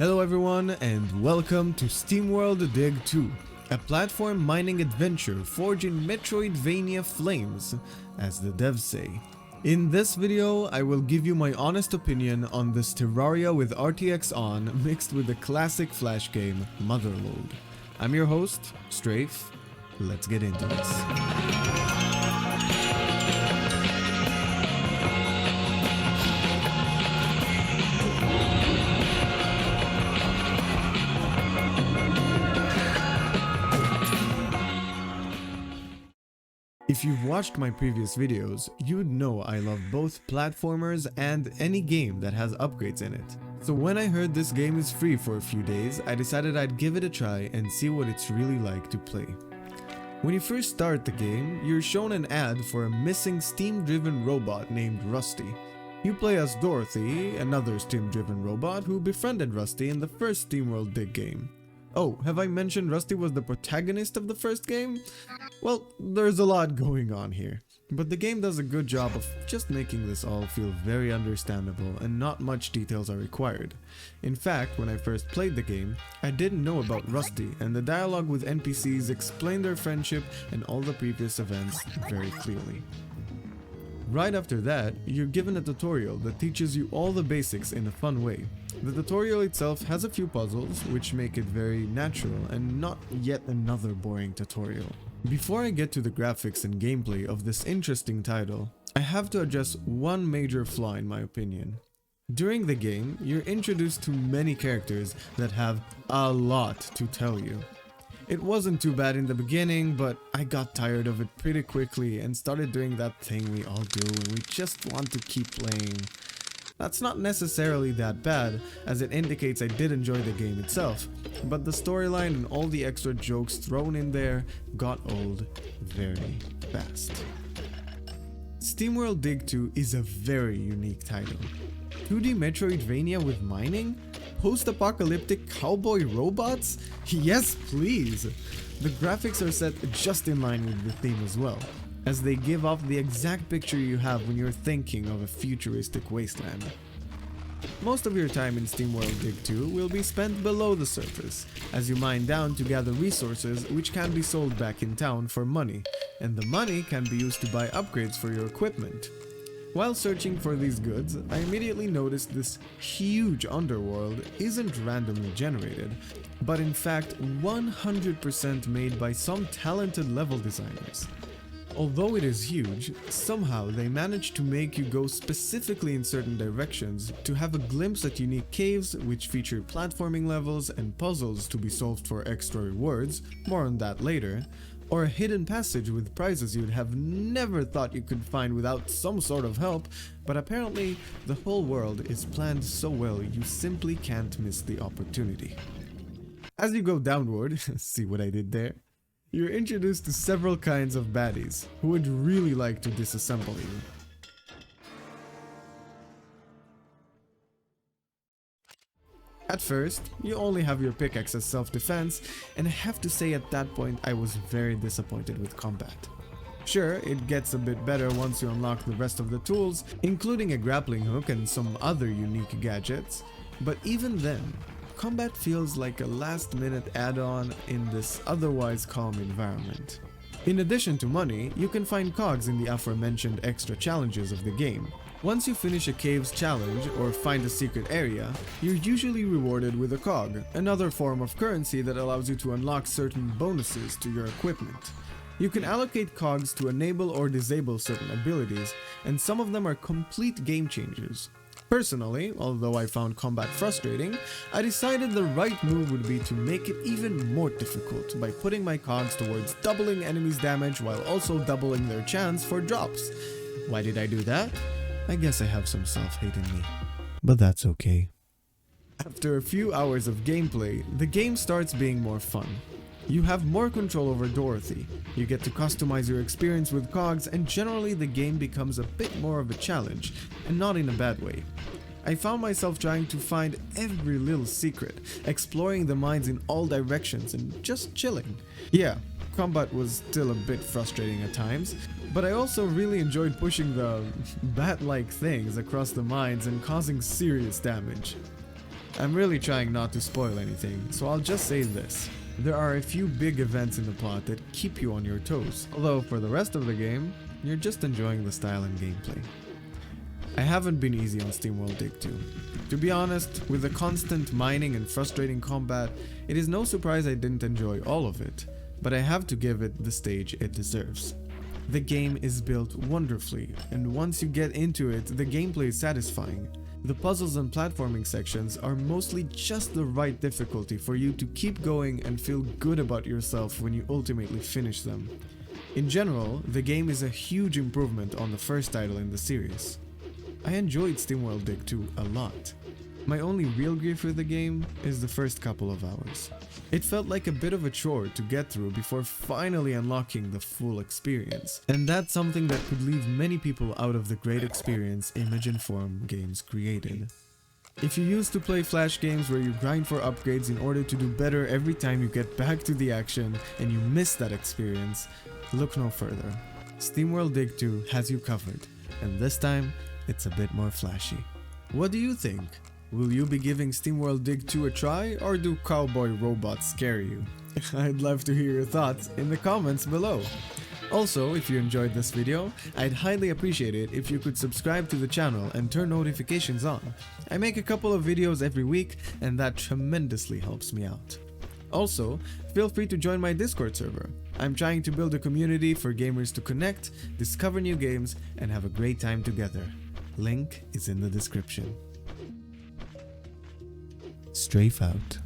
Hello everyone and welcome to SteamWorld Dig 2, a platform mining adventure forging Metroidvania flames, as the devs say. In this video, I will give you my honest opinion on this Terraria with RTX on mixed with the classic flash game Motherload. I'm your host, Strafe. Let's get into this. If you've watched my previous videos, you'd know I love both platformers and any game that has upgrades in it. So when I heard this game is free for a few days, I decided I'd give it a try and see what it's really like to play. When you first start the game, you're shown an ad for a missing Steam-driven robot named Rusty. You play as Dorothy, another Steam-driven robot who befriended Rusty in the first SteamWorld Dig game. Oh, have I mentioned Rusty was the protagonist of the first game? Well, there's a lot going on here, but the game does a good job of just making this all feel very understandable and not much details are required. In fact, when I first played the game, I didn't know about Rusty, and the dialogue with NPCs explained their friendship and all the previous events very clearly. Right after that, you're given a tutorial that teaches you all the basics in a fun way. The tutorial itself has a few puzzles, which make it very natural and not yet another boring tutorial. Before I get to the graphics and gameplay of this interesting title, I have to address one major flaw in my opinion. During the game, you're introduced to many characters that have a lot to tell you. It wasn't too bad in the beginning, but I got tired of it pretty quickly and started doing that thing we all do and we just want to keep playing. That's not necessarily that bad, as it indicates I did enjoy the game itself, but the storyline and all the extra jokes thrown in there got old very fast. SteamWorld Dig 2 is a very unique title. 2D Metroidvania with mining? Post-apocalyptic cowboy robots? Yes, please! The graphics are set just in line with the theme as well, as they give off the exact picture you have when you're thinking of a futuristic wasteland. Most of your time in SteamWorld Dig 2 will be spent below the surface, as you mine down to gather resources which can be sold back in town for money, and the money can be used to buy upgrades for your equipment. While searching for these goods, I immediately noticed this huge underworld isn't randomly generated, but in fact 100% made by some talented level designers. Although it is huge, somehow they managed to make you go specifically in certain directions to have a glimpse at unique caves which feature platforming levels and puzzles to be solved for extra rewards, more on that later, or a hidden passage with prizes you'd have never thought you could find without some sort of help, but apparently the whole world is planned so well you simply can't miss the opportunity. As you go downward, see what I did there? You're introduced to several kinds of baddies who would really like to disassemble you. At first, you only have your pickaxe as self-defense, and I have to say at that point I was very disappointed with combat. Sure, it gets a bit better once you unlock the rest of the tools, including a grappling hook and some other unique gadgets, but even then, combat feels like a last-minute add-on in this otherwise calm environment. In addition to money, you can find cogs in the aforementioned extra challenges of the game. Once you finish a cave's challenge or find a secret area, you're usually rewarded with a cog, another form of currency that allows you to unlock certain bonuses to your equipment. You can allocate cogs to enable or disable certain abilities, and some of them are complete game changers. Personally, although I found combat frustrating, I decided the right move would be to make it even more difficult by putting my cogs towards doubling enemies' damage while also doubling their chance for drops. Why did I do that? I guess I have some self-hate in me, but that's okay. After a few hours of gameplay, the game starts being more fun. You have more control over Dorothy, you get to customize your experience with cogs, and generally the game becomes a bit more of a challenge, and not in a bad way. I found myself trying to find every little secret, exploring the mines in all directions and just chilling. Yeah, combat was still a bit frustrating at times, but I also really enjoyed pushing the bat-like things across the mines and causing serious damage. I'm really trying not to spoil anything, so I'll just say this. There are a few big events in the plot that keep you on your toes, although for the rest of the game, you're just enjoying the style and gameplay. I haven't been easy on SteamWorld Dig 2. To be honest, with the constant mining and frustrating combat, it is no surprise I didn't enjoy all of it, but I have to give it the stage it deserves. The game is built wonderfully, and once you get into it, the gameplay is satisfying. The puzzles and platforming sections are mostly just the right difficulty for you to keep going and feel good about yourself when you ultimately finish them. In general, the game is a huge improvement on the first title in the series. I enjoyed SteamWorld Dig 2 a lot. My only real grief with the game is the first couple of hours. It felt like a bit of a chore to get through before finally unlocking the full experience, and that's something that could leave many people out of the great experience Image and Form games created. If you used to play flash games where you grind for upgrades in order to do better every time you get back to the action and you miss that experience, look no further. SteamWorld Dig 2 has you covered, and this time, it's a bit more flashy. What do you think? Will you be giving SteamWorld Dig 2 a try, or do cowboy robots scare you? I'd love to hear your thoughts in the comments below. Also, if you enjoyed this video, I'd highly appreciate it if you could subscribe to the channel and turn notifications on. I make a couple of videos every week, and that tremendously helps me out. Also, feel free to join my Discord server. I'm trying to build a community for gamers to connect, discover new games, and have a great time together. Link is in the description. Strafe out.